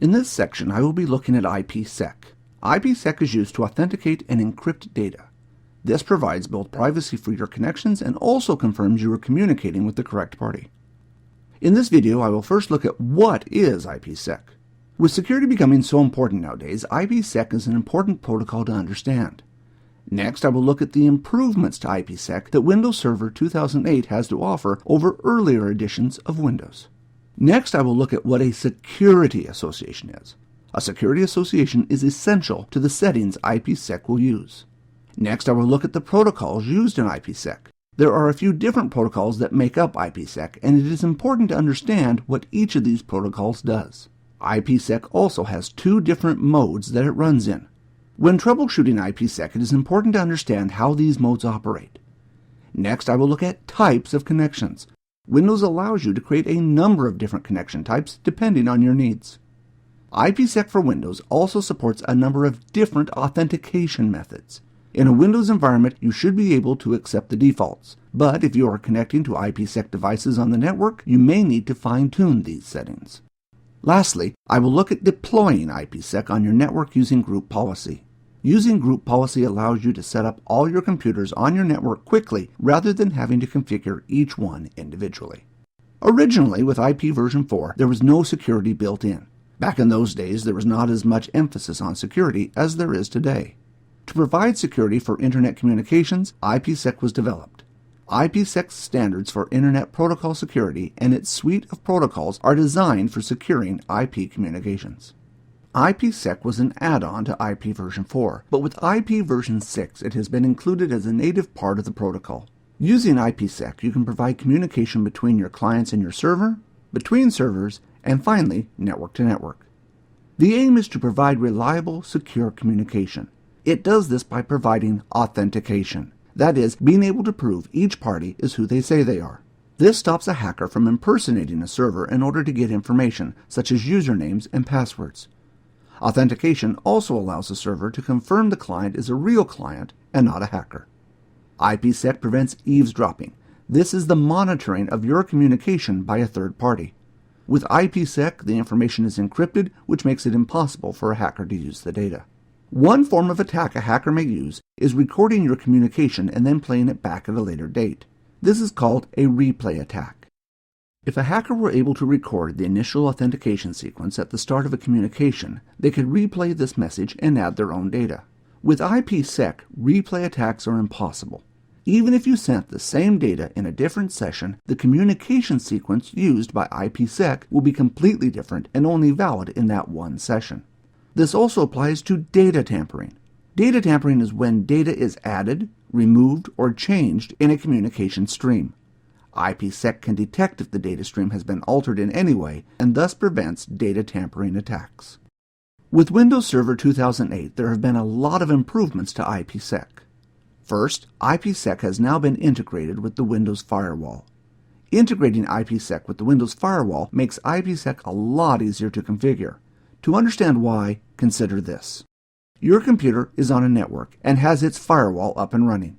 In this section, I will be looking at IPSec. IPSec is used to authenticate and encrypt data. This provides both privacy for your connections and also confirms you are communicating with the correct party. In this video, I will first look at what is IPSec. With security becoming so important nowadays, IPSec is an important protocol to understand. Next, I will look at the improvements to IPSec that Windows Server 2008 has to offer over earlier editions of Windows. Next, I will look at what a security association is. A security association is essential to the settings IPSec will use. Next, I will look at the protocols used in IPSec. There are a few different protocols that make up IPSec, and it is important to understand what each of these protocols does. IPSec also has two different modes that it runs in. When troubleshooting IPSec, it is important to understand how these modes operate. Next, I will look at types of connections. Windows allows you to create a number of different connection types depending on your needs. IPSec for Windows also supports a number of different authentication methods. In a Windows environment, you should be able to accept the defaults, but if you are connecting to IPSec devices on the network, you may need to fine-tune these settings. Lastly, I will look at deploying IPSec on your network using group policy. Using group policy allows you to set up all your computers on your network quickly rather than having to configure each one individually. Originally, with IP version 4, there was no security built in. Back in those days, there was not as much emphasis on security as there is today. To provide security for Internet communications, IPSec was developed. IPSec's standards for Internet protocol security and its suite of protocols are designed for securing IP communications. IPSec was an add-on to IP version 4, but with IP version 6 it has been included as a native part of the protocol. Using IPSec, you can provide communication between your clients and your server, between servers, and finally, network to network. The aim is to provide reliable, secure communication. It does this by providing authentication. That is, being able to prove each party is who they say they are. This stops a hacker from impersonating a server in order to get information, such as usernames and passwords. Authentication also allows the server to confirm the client is a real client and not a hacker. IPSec prevents eavesdropping. This is the monitoring of your communication by a third party. With IPSec, the information is encrypted, which makes it impossible for a hacker to use the data. One form of attack a hacker may use is recording your communication and then playing it back at a later date. This is called a replay attack. If a hacker were able to record the initial authentication sequence at the start of a communication, they could replay this message and add their own data. With IPSec, replay attacks are impossible. Even if you sent the same data in a different session, the communication sequence used by IPSec will be completely different and only valid in that one session. This also applies to data tampering. Data tampering is when data is added, removed, or changed in a communication stream. IPSec can detect if the data stream has been altered in any way and thus prevents data tampering attacks. With Windows Server 2008, there have been a lot of improvements to IPSec. First, IPSec has now been integrated with the Windows Firewall. Integrating IPSec with the Windows Firewall makes IPSec a lot easier to configure. To understand why, consider this. Your computer is on a network and has its firewall up and running.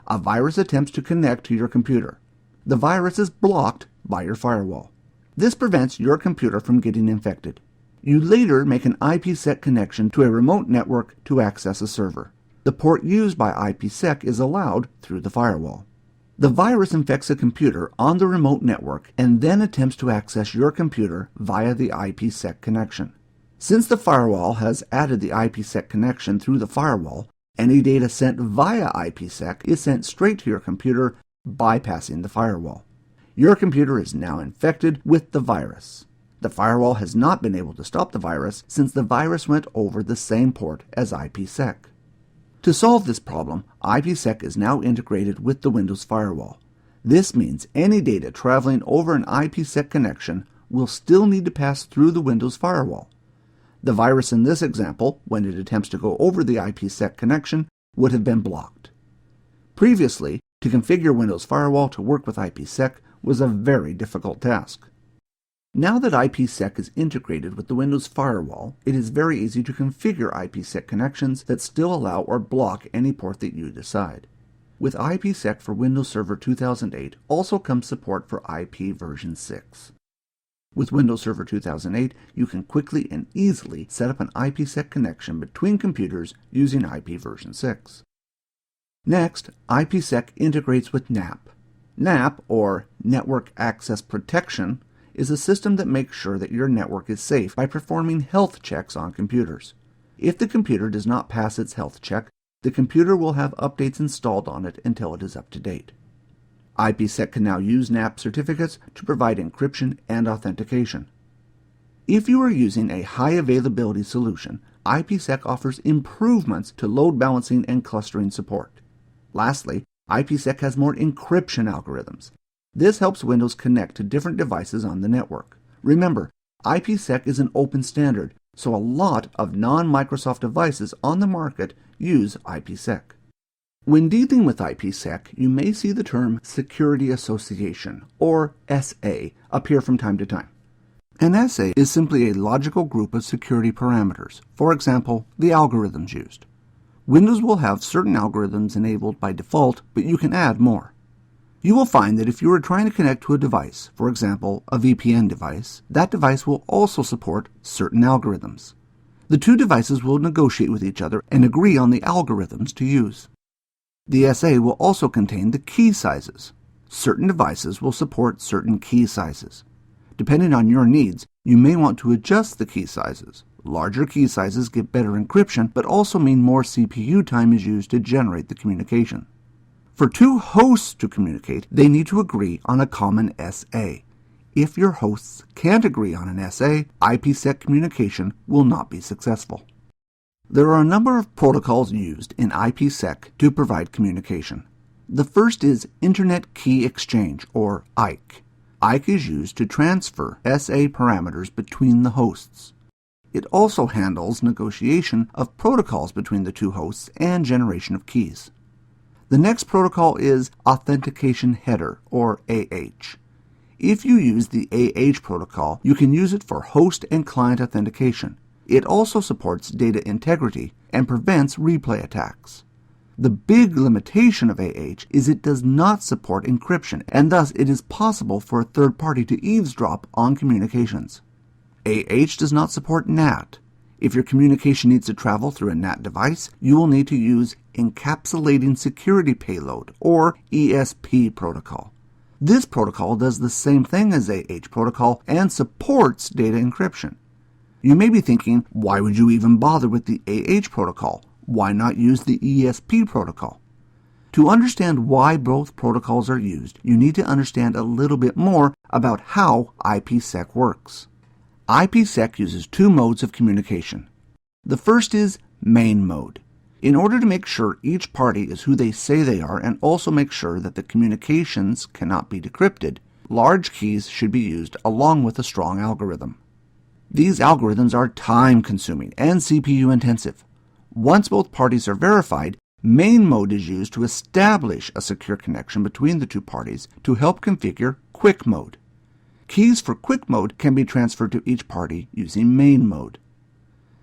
A virus attempts to connect to your computer. The virus is blocked by your firewall. This prevents your computer from getting infected. You later make an IPSec connection to a remote network to access a server. The port used by IPSec is allowed through the firewall. The virus infects a computer on the remote network and then attempts to access your computer via the IPSec connection. Since the firewall has added the IPSec connection through the firewall, any data sent via IPSec is sent straight to your computer, bypassing the firewall. Your computer is now infected with the virus. The firewall has not been able to stop the virus since the virus went over the same port as IPSec. To solve this problem, IPSec is now integrated with the Windows Firewall. This means any data traveling over an IPSec connection will still need to pass through the Windows Firewall. The virus in this example, when it attempts to go over the IPSec connection, would have been blocked. Previously, to configure Windows Firewall to work with IPSec was a very difficult task. Now that IPSec is integrated with the Windows Firewall, it is very easy to configure IPSec connections that still allow or block any port that you decide. With IPSec for Windows Server 2008 also comes support for IP version 6. With Windows Server 2008, you can quickly and easily set up an IPSec connection between computers using IP version 6. Next, IPSec integrates with NAP. NAP, or Network Access Protection, is a system that makes sure that your network is safe by performing health checks on computers. If the computer does not pass its health check, the computer will have updates installed on it until it is up to date. IPSec can now use NAP certificates to provide encryption and authentication. If you are using a high availability solution, IPSec offers improvements to load balancing and clustering support. Lastly, IPSec has more encryption algorithms. This helps Windows connect to different devices on the network. Remember, IPSec is an open standard, so a lot of non-Microsoft devices on the market use IPSec. When dealing with IPSec, you may see the term Security Association, or SA, appear from time to time. An SA is simply a logical group of security parameters, for example, the algorithms used. Windows will have certain algorithms enabled by default, but you can add more. You will find that if you are trying to connect to a device, for example, a VPN device, that device will also support certain algorithms. The two devices will negotiate with each other and agree on the algorithms to use. The SA will also contain the key sizes. Certain devices will support certain key sizes. Depending on your needs, you may want to adjust the key sizes. Larger key sizes give better encryption, but also mean more CPU time is used to generate the communication. For two hosts to communicate, they need to agree on a common SA. If your hosts can't agree on an SA, IPSec communication will not be successful. There are a number of protocols used in IPSec to provide communication. The first is Internet Key Exchange, or IKE. IKE is used to transfer SA parameters between the hosts. It also handles negotiation of protocols between the two hosts and generation of keys. The next protocol is Authentication Header, or AH. If you use the AH protocol, you can use it for host and client authentication. It also supports data integrity and prevents replay attacks. The big limitation of AH is it does not support encryption, and thus it is possible for a third party to eavesdrop on communications. AH does not support NAT. If your communication needs to travel through a NAT device, you will need to use Encapsulating Security Payload, or ESP protocol. This protocol does the same thing as AH protocol and supports data encryption. You may be thinking, why would you even bother with the AH protocol? Why not use the ESP protocol? To understand why both protocols are used, you need to understand a little bit more about how IPSec works. IPSec uses two modes of communication. The first is main mode. In order to make sure each party is who they say they are and also make sure that the communications cannot be decrypted, large keys should be used along with a strong algorithm. These algorithms are time-consuming and CPU-intensive. Once both parties are verified, main mode is used to establish a secure connection between the two parties to help configure quick mode. Keys for quick mode can be transferred to each party using main mode.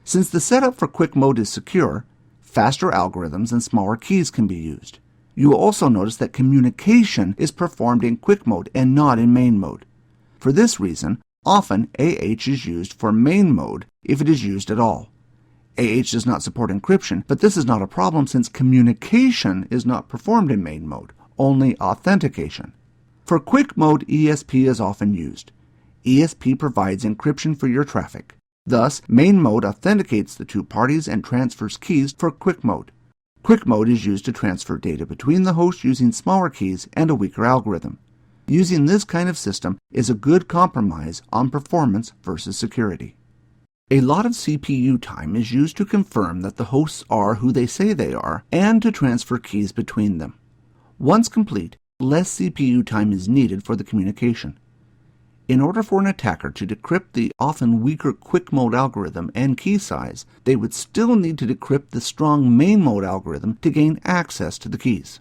Since the setup for quick mode is secure, faster algorithms and smaller keys can be used. You will also notice that communication is performed in quick mode and not in main mode. For this reason, often AH is used for main mode if it is used at all. AH does not support encryption, but this is not a problem since communication is not performed in main mode, only authentication. For quick mode, ESP is often used. ESP provides encryption for your traffic. Thus, main mode authenticates the two parties and transfers keys for quick mode. Quick mode is used to transfer data between the hosts using smaller keys and a weaker algorithm. Using this kind of system is a good compromise on performance versus security. A lot of CPU time is used to confirm that the hosts are who they say they are and to transfer keys between them. Once complete, less CPU time is needed for the communication. In order for an attacker to decrypt the often weaker quick mode algorithm and key size, they would still need to decrypt the strong main mode algorithm to gain access to the keys.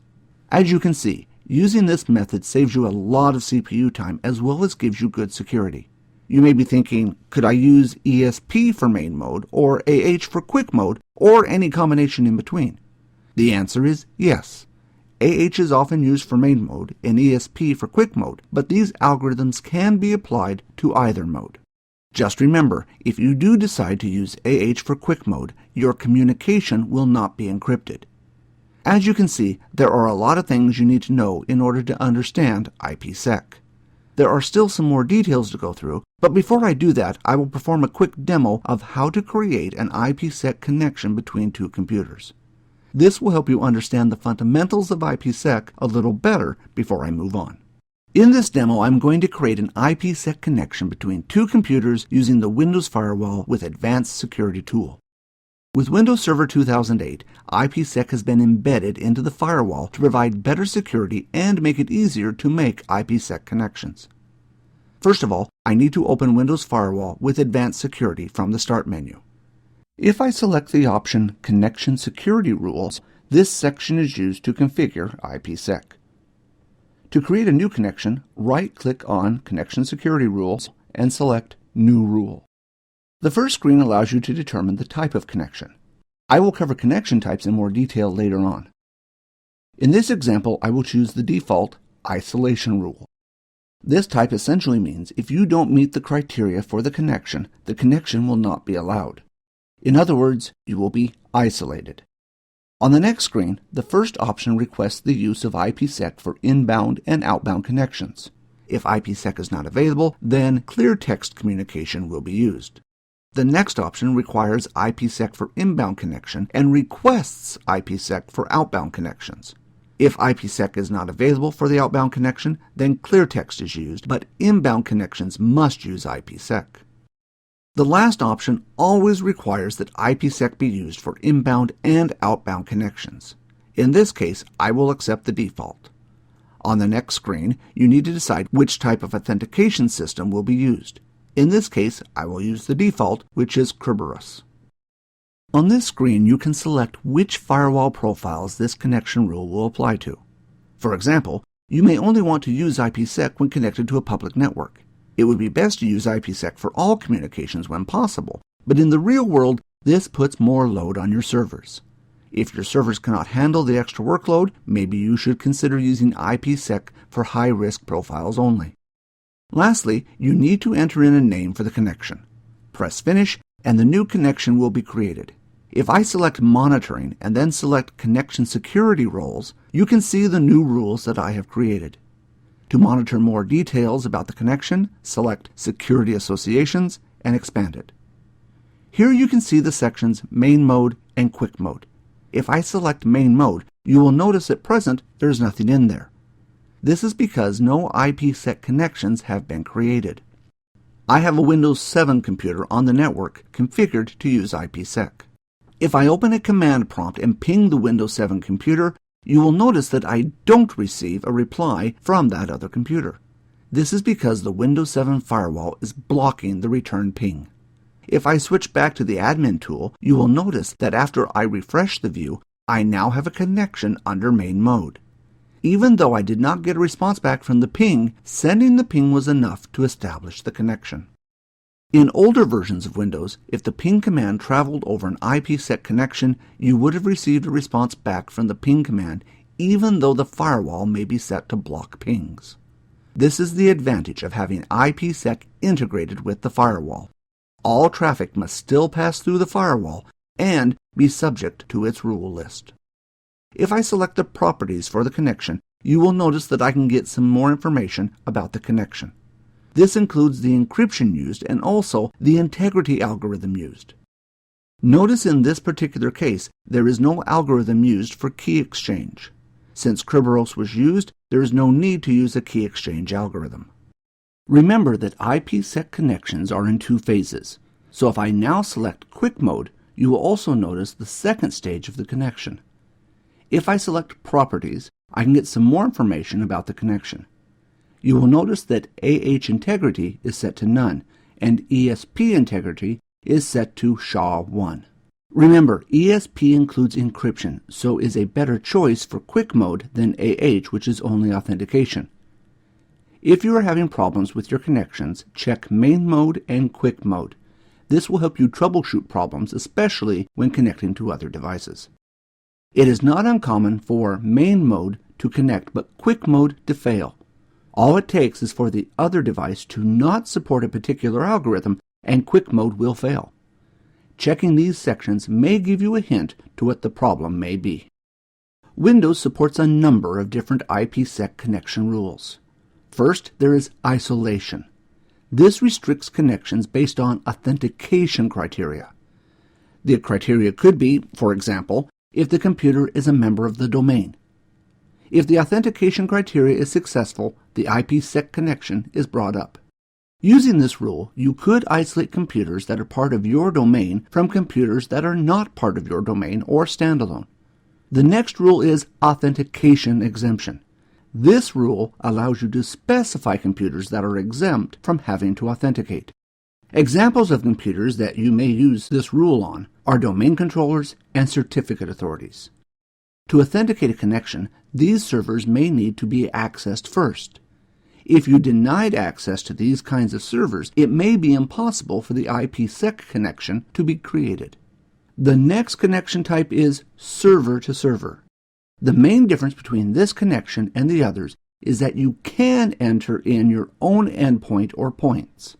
As you can see, using this method saves you a lot of CPU time as well as gives you good security. You may be thinking, could I use ESP for main mode or AH for quick mode or any combination in between? The answer is yes. AH is often used for main mode and ESP for quick mode, but these algorithms can be applied to either mode. Just remember, if you do decide to use AH for quick mode, your communication will not be encrypted. As you can see, there are a lot of things you need to know in order to understand IPSec. There are still some more details to go through, but before I do that, I will perform a quick demo of how to create an IPSec connection between two computers. This will help you understand the fundamentals of IPSec a little better before I move on. In this demo, I'm going to create an IPSec connection between two computers using the Windows Firewall with Advanced Security tool. With Windows Server 2008, IPSec has been embedded into the firewall to provide better security and make it easier to make IPSec connections. First of all, I need to open Windows Firewall with Advanced Security from the Start menu. If I select the option Connection Security Rules, this section is used to configure IPSec. To create a new connection, right-click on Connection Security Rules and select New Rule. The first screen allows you to determine the type of connection. I will cover connection types in more detail later on. In this example, I will choose the default Isolation Rule. This type essentially means if you don't meet the criteria for the connection will not be allowed. In other words, you will be isolated. On the next screen, the first option requests the use of IPSec for inbound and outbound connections. If IPSec is not available, then clear text communication will be used. The next option requires IPSec for inbound connection and requests IPSec for outbound connections. If IPSec is not available for the outbound connection, then clear text is used, but inbound connections must use IPSec. The last option always requires that IPSec be used for inbound and outbound connections. In this case, I will accept the default. On the next screen, you need to decide which type of authentication system will be used. In this case, I will use the default, which is Kerberos. On this screen, you can select which firewall profiles this connection rule will apply to. For example, you may only want to use IPSec when connected to a public network. It would be best to use IPSec for all communications when possible, but in the real world, this puts more load on your servers. If your servers cannot handle the extra workload, maybe you should consider using IPSec for high-risk profiles only. Lastly, you need to enter in a name for the connection. Press Finish, and the new connection will be created. If I select Monitoring and then select Connection Security Roles, you can see the new rules that I have created. To monitor more details about the connection, select Security Associations and expand it. Here you can see the sections Main Mode and Quick Mode. If I select Main Mode, you will notice at present there is nothing in there. This is because no IPSec connections have been created. I have a Windows 7 computer on the network configured to use IPSec. If I open a command prompt and ping the Windows 7 computer, you will notice that I don't receive a reply from that other computer. This is because the Windows 7 firewall is blocking the return ping. If I switch back to the admin tool, you will notice that after I refresh the view, I now have a connection under main mode. Even though I did not get a response back from the ping, sending the ping was enough to establish the connection. In older versions of Windows, if the ping command traveled over an IPSec connection, you would have received a response back from the ping command, even though the firewall may be set to block pings. This is the advantage of having IPSec integrated with the firewall. All traffic must still pass through the firewall and be subject to its rule list. If I select the properties for the connection, you will notice that I can get some more information about the connection. This includes the encryption used and also the integrity algorithm used. Notice in this particular case, there is no algorithm used for key exchange. Since Kerberos was used, there is no need to use a key exchange algorithm. Remember that IPSec connections are in two phases, so if I now select Quick Mode, you will also notice the second stage of the connection. If I select Properties, I can get some more information about the connection. You will notice that AH integrity is set to None, and ESP integrity is set to SHA-1. Remember, ESP includes encryption, so is a better choice for Quick Mode than AH, which is only authentication. If you are having problems with your connections, check Main Mode and Quick Mode. This will help you troubleshoot problems, especially when connecting to other devices. It is not uncommon for Main Mode to connect but quick mode to fail. All it takes is for the other device to not support a particular algorithm and quick mode will fail. Checking these sections may give you a hint to what the problem may be. Windows supports a number of different IPsec connection rules. First, there is isolation. This restricts connections based on authentication criteria. The criteria could be, for example, if the computer is a member of the domain. If the authentication criteria is successful, the IPsec connection is brought up. Using this rule, you could isolate computers that are part of your domain from computers that are not part of your domain or standalone. The next rule is authentication exemption. This rule allows you to specify computers that are exempt from having to authenticate. Examples of computers that you may use this rule on are domain controllers and certificate authorities. To authenticate a connection, these servers may need to be accessed first. If you denied access to these kinds of servers, it may be impossible for the IPsec connection to be created. The next connection type is server to server. The main difference between this connection and the others is that you can enter in your own endpoint or points.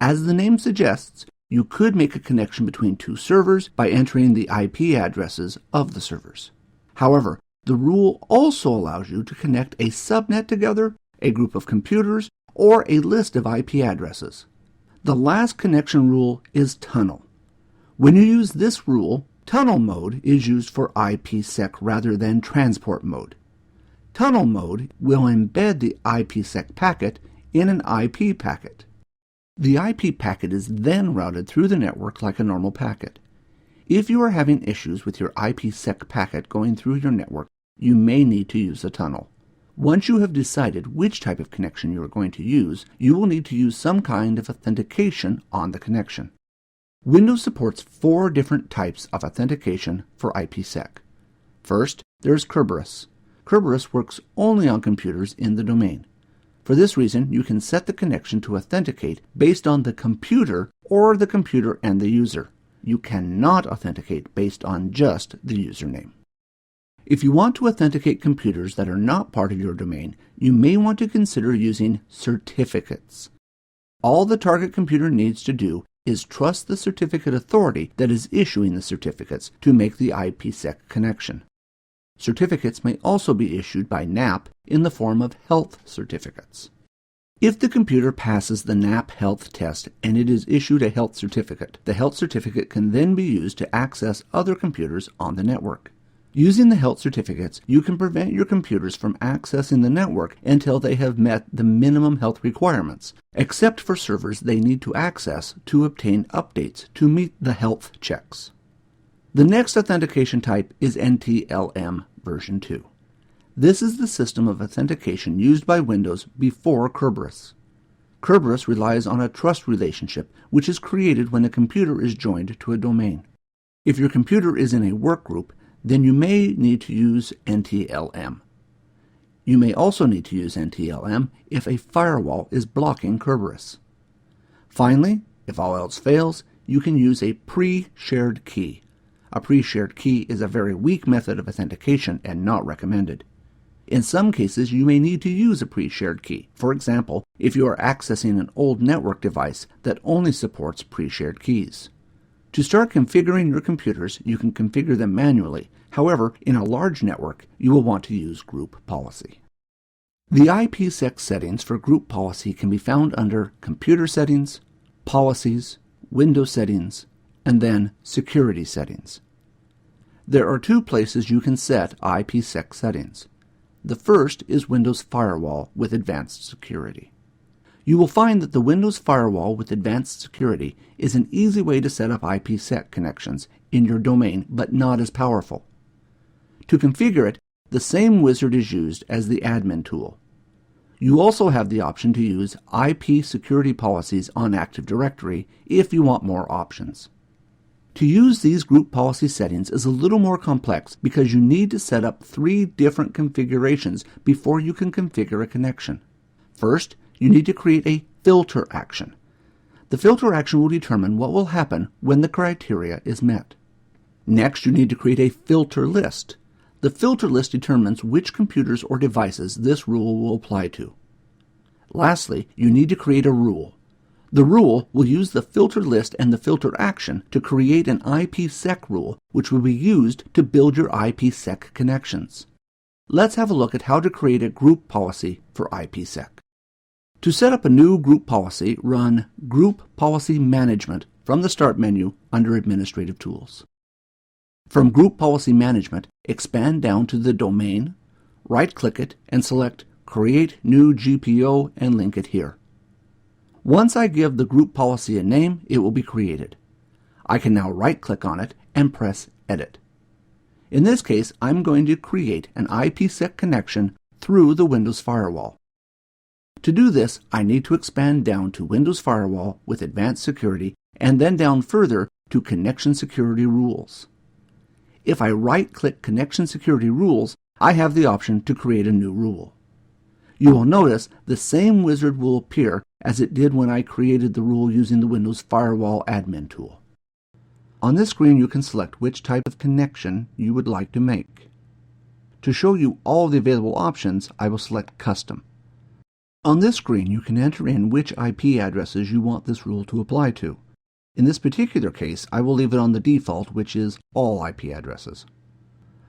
As the name suggests, you could make a connection between two servers by entering the IP addresses of the servers. However, the rule also allows you to connect a subnet together, a group of computers, or a list of IP addresses. The last connection rule is tunnel. When you use this rule, tunnel mode is used for IPsec rather than transport mode. Tunnel mode will embed the IPsec packet in an IP packet. The IP packet is then routed through the network like a normal packet. If you are having issues with your IPsec packet going through your network, you may need to use a tunnel. Once you have decided which type of connection you are going to use, you will need to use some kind of authentication on the connection. Windows supports 4 different types of authentication for IPsec. First, there is Kerberos. Kerberos works only on computers in the domain. For this reason, you can set the connection to authenticate based on the computer or the computer and the user. You cannot authenticate based on just the username. If you want to authenticate computers that are not part of your domain, you may want to consider using certificates. All the target computer needs to do is trust the certificate authority that is issuing the certificates to make the IPsec connection. Certificates may also be issued by NAP in the form of health certificates. If the computer passes the NAP health test and it is issued a health certificate, the health certificate can then be used to access other computers on the network. Using the health certificates, you can prevent your computers from accessing the network until they have met the minimum health requirements, except for servers they need to access to obtain updates to meet the health checks. The next authentication type is NTLM version 2. This is the system of authentication used by Windows before Kerberos. Kerberos relies on a trust relationship, which is created when a computer is joined to a domain. If your computer is in a workgroup, then you may need to use NTLM. You may also need to use NTLM if a firewall is blocking Kerberos. Finally, if all else fails, you can use a pre-shared key. A pre-shared key is a very weak method of authentication and not recommended. In some cases, you may need to use a pre-shared key. For example, if you are accessing an old network device that only supports pre-shared keys. To start configuring your computers, you can configure them manually. However, in a large network, you will want to use group policy. The IPSec settings for group policy can be found under Computer Settings, Policies, Windows Settings, and then Security Settings. There are 2 places you can set IPSec settings. The first is Windows Firewall with Advanced Security. You will find that the Windows Firewall with Advanced Security is an easy way to set up IPsec connections in your domain, but not as powerful. To configure it, the same wizard is used as the admin tool. You also have the option to use IP security policies on Active Directory if you want more options. To use these group policy settings is a little more complex because you need to set up 3 different configurations before you can configure a connection. First, you need to create a filter action. The filter action will determine what will happen when the criteria is met. Next, you need to create a filter list. The filter list determines which computers or devices this rule will apply to. Lastly, you need to create a rule. The rule will use the filter list and the filter action to create an IPSec rule, which will be used to build your IPSec connections. Let's have a look at how to create a group policy for IPSec. To set up a new group policy, run Group Policy Management from the Start menu under Administrative Tools. From Group Policy Management, expand down to the domain, right-click it, and select Create New GPO and link it here. Once I give the group policy a name, it will be created. I can now right-click on it and press Edit. In this case, I'm going to create an IPSec connection through the Windows Firewall. To do this, I need to expand down to Windows Firewall with Advanced Security and then down further to Connection Security Rules. If I right-click Connection Security Rules, I have the option to create a new rule. You will notice the same wizard will appear as it did when I created the rule using the Windows Firewall admin tool. On this screen, you can select which type of connection you would like to make. To show you all the available options, I will select Custom. On this screen, you can enter in which IP addresses you want this rule to apply to. In this particular case, I will leave it on the default, which is all IP addresses.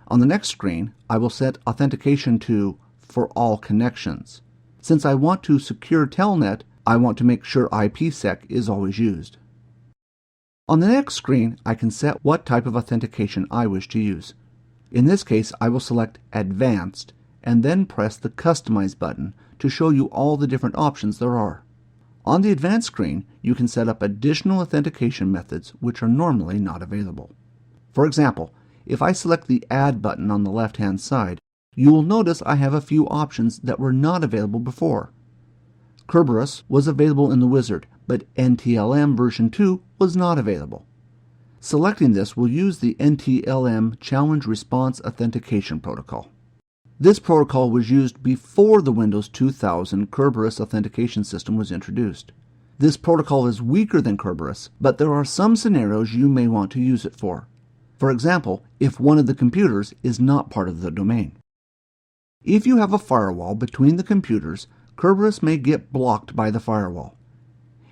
On the next screen, I will set authentication to For All Connections. Since I want to secure Telnet, I want to make sure IPSec is always used. On the next screen, I can set what type of authentication I wish to use. In this case, I will select Advanced and then press the Customize button to show you all the different options there are. On the Advanced screen, you can set up additional authentication methods which are normally not available. For example, if I select the Add button on the left-hand side, you will notice I have a few options that were not available before. Kerberos was available in the wizard, but NTLM version 2 was not available. Selecting this will use the NTLM Challenge Response Authentication Protocol. This protocol was used before the Windows 2000 Kerberos authentication system was introduced. This protocol is weaker than Kerberos, but there are some scenarios you may want to use it for. For example, if one of the computers is not part of the domain. If you have a firewall between the computers, Kerberos may get blocked by the firewall.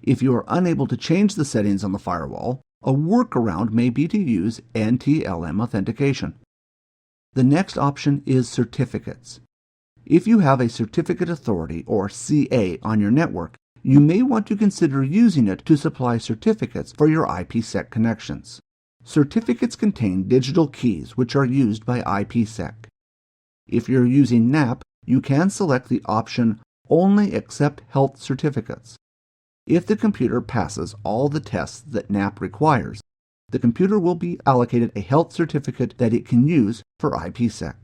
If you are unable to change the settings on the firewall, a workaround may be to use NTLM authentication. The next option is certificates. If you have a certificate authority or CA on your network, you may want to consider using it to supply certificates for your IPSec connections. Certificates contain digital keys which are used by IPSec. If you're using NAP, you can select the option Only Accept Health Certificates. If the computer passes all the tests that NAP requires, the computer will be allocated a health certificate that it can use for IPSec.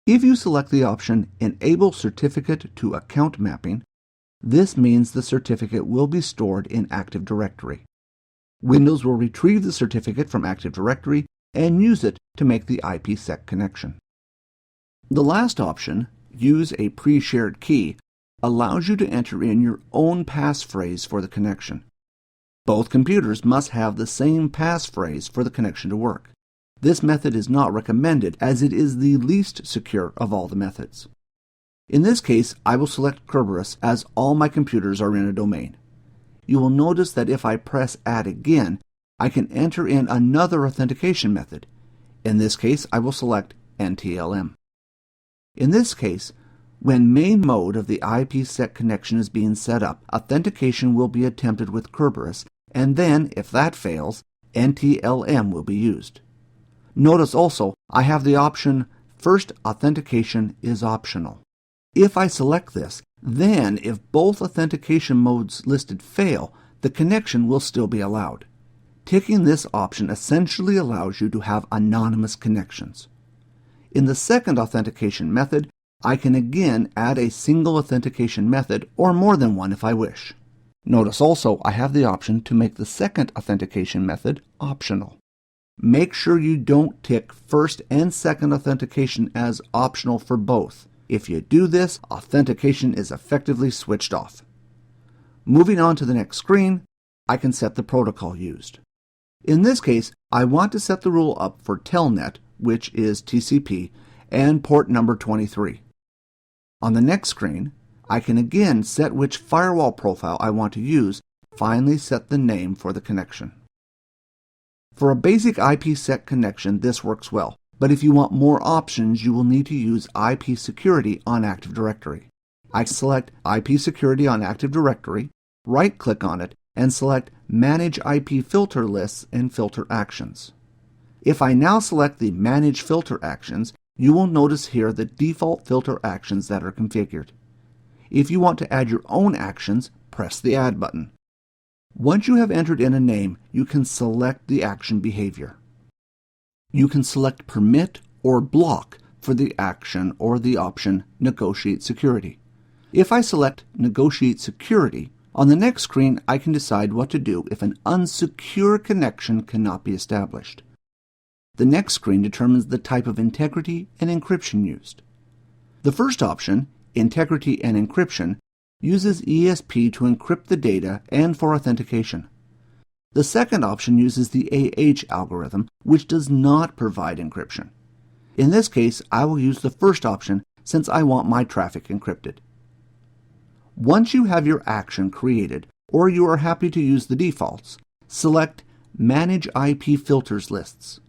If you select the option Enable Certificate to Account Mapping, this means the certificate will be stored in Active Directory. Windows will retrieve the certificate from Active Directory and use it to make the IPSec connection. The last option, Use a Pre-Shared Key, allows you to enter in your own passphrase for the connection. Both computers must have the same passphrase for the connection to work. This method is not recommended as it is the least secure of all the methods. In this case, I will select Kerberos as all my computers are in a domain. You will notice that if I press Add again, I can enter in another authentication method. In this case, I will select NTLM. In this case, when main mode of the IPSec connection is being set up, authentication will be attempted with Kerberos, and then, if that fails, NTLM will be used. Notice also, I have the option First Authentication is optional. If I select this, then if both authentication modes listed fail, the connection will still be allowed. Ticking this option essentially allows you to have anonymous connections. In the second authentication method, I can again add a single authentication method or more than one if I wish. Notice also I have the option to make the second authentication method optional. Make sure you don't tick first and second authentication as optional for both. If you do this, authentication is effectively switched off. Moving on to the next screen, I can set the protocol used. In this case, I want to set the rule up for Telnet, which is TCP, and port number 23. On the next screen, I can again set which firewall profile I want to use, finally set the name for the connection. For a basic IPsec connection, this works well, but if you want more options, you will need to use IP Security on Active Directory. I select IP Security on Active Directory, right-click on it, and select Manage IP Filter Lists and Filter Actions. If I now select the Manage Filter Actions, you will notice here the default filter actions that are configured. If you want to add your own actions, press the Add button. Once you have entered in a name, you can select the action behavior. You can select Permit or Block for the action or the option Negotiate Security. If I select Negotiate Security, on the next screen I can decide what to do if an unsecure connection cannot be established. The next screen determines the type of integrity and encryption used. The first option, Integrity and Encryption, uses ESP to encrypt the data and for authentication. The second option uses the AH algorithm, which does not provide encryption. In this case, I will use the first option since I want my traffic encrypted. Once you have your action created, or you are happy to use the defaults, select Manage IP Filters Lists.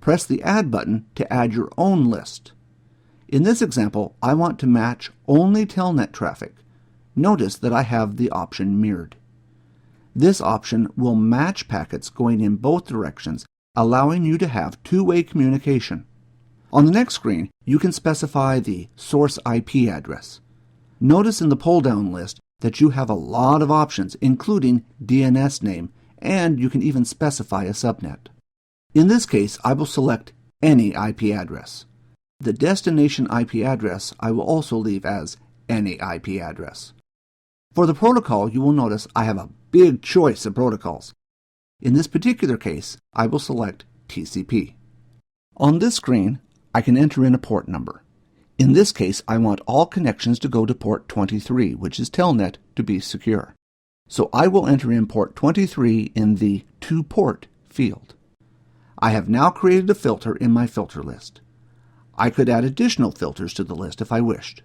Press the Add button to add your own list. In this example, I want to match only Telnet traffic. Notice that I have the option mirrored. This option will match packets going in both directions, allowing you to have two-way communication. On the next screen, you can specify the source IP address. Notice in the pull-down list that you have a lot of options, including DNS name, and you can even specify a subnet. In this case, I will select any IP address. The destination IP address I will also leave as any IP address. For the protocol, you will notice I have a big choice of protocols. In this particular case, I will select TCP. On this screen, I can enter in a port number. In this case, I want all connections to go to port 23, which is Telnet, to be secure. So I will enter in port 23 in the To Port field. I have now created a filter in my filter list. I could add additional filters to the list if I wished.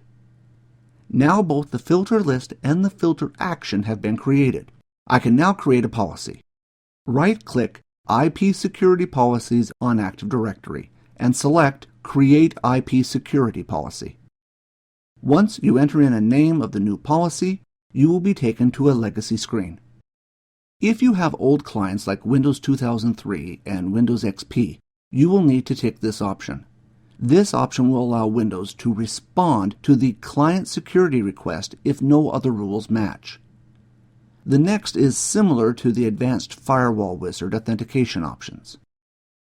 Now both the filter list and the filter action have been created. I can now create a policy. Right-click IP Security Policies on Active Directory and select Create IP Security Policy. Once you enter in a name of the new policy, you will be taken to a legacy screen. If you have old clients like Windows 2003 and Windows XP, you will need to tick this option. This option will allow Windows to respond to the client security request if no other rules match. The next is similar to the Advanced Firewall Wizard authentication options.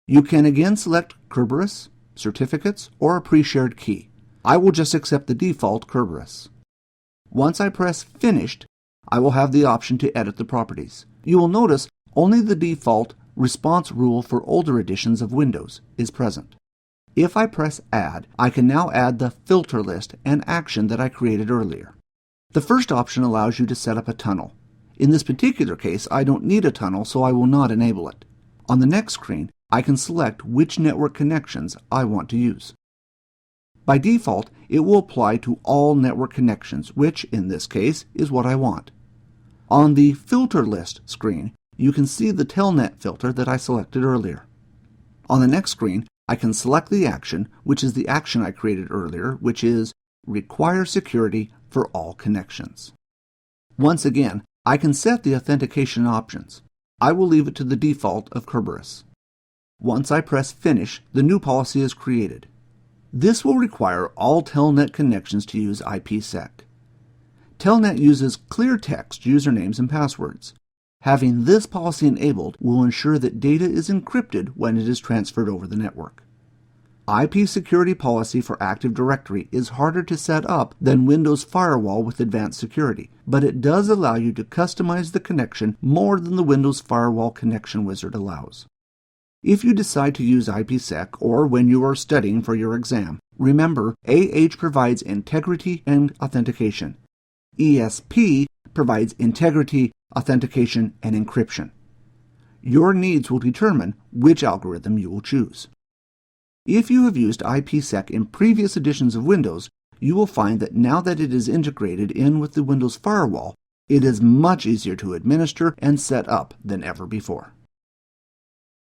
You can again select Kerberos, certificates, or a pre-shared key. I will just accept the default Kerberos. Once I press Finished, I will have the option to edit the properties. You will notice only the default response rule for older editions of Windows is present. If I press Add, I can now add the filter list and action that I created earlier. The first option allows you to set up a tunnel. In this particular case, I don't need a tunnel, so I will not enable it. On the next screen, I can select which network connections I want to use. By default, it will apply to all network connections, which, in this case, is what I want. On the Filter List screen, you can see the Telnet filter that I selected earlier. On the next screen, I can select the action, which is the action I created earlier, which is Require Security for All Connections. Once again, I can set the authentication options. I will leave it to the default of Kerberos. Once I press Finish, the new policy is created. This will require all Telnet connections to use IPsec. Telnet uses clear text usernames and passwords. Having this policy enabled will ensure that data is encrypted when it is transferred over the network. IP security policy for Active Directory is harder to set up than Windows Firewall with advanced security, but it does allow you to customize the connection more than the Windows Firewall connection wizard allows. If you decide to use IPsec or when you are studying for your exam, remember AH provides integrity and authentication. ESP provides integrity, authentication, and encryption. Your needs will determine which algorithm you will choose. If you have used IPSec in previous editions of Windows, you will find that now that it is integrated in with the Windows Firewall, it is much easier to administer and set up than ever before.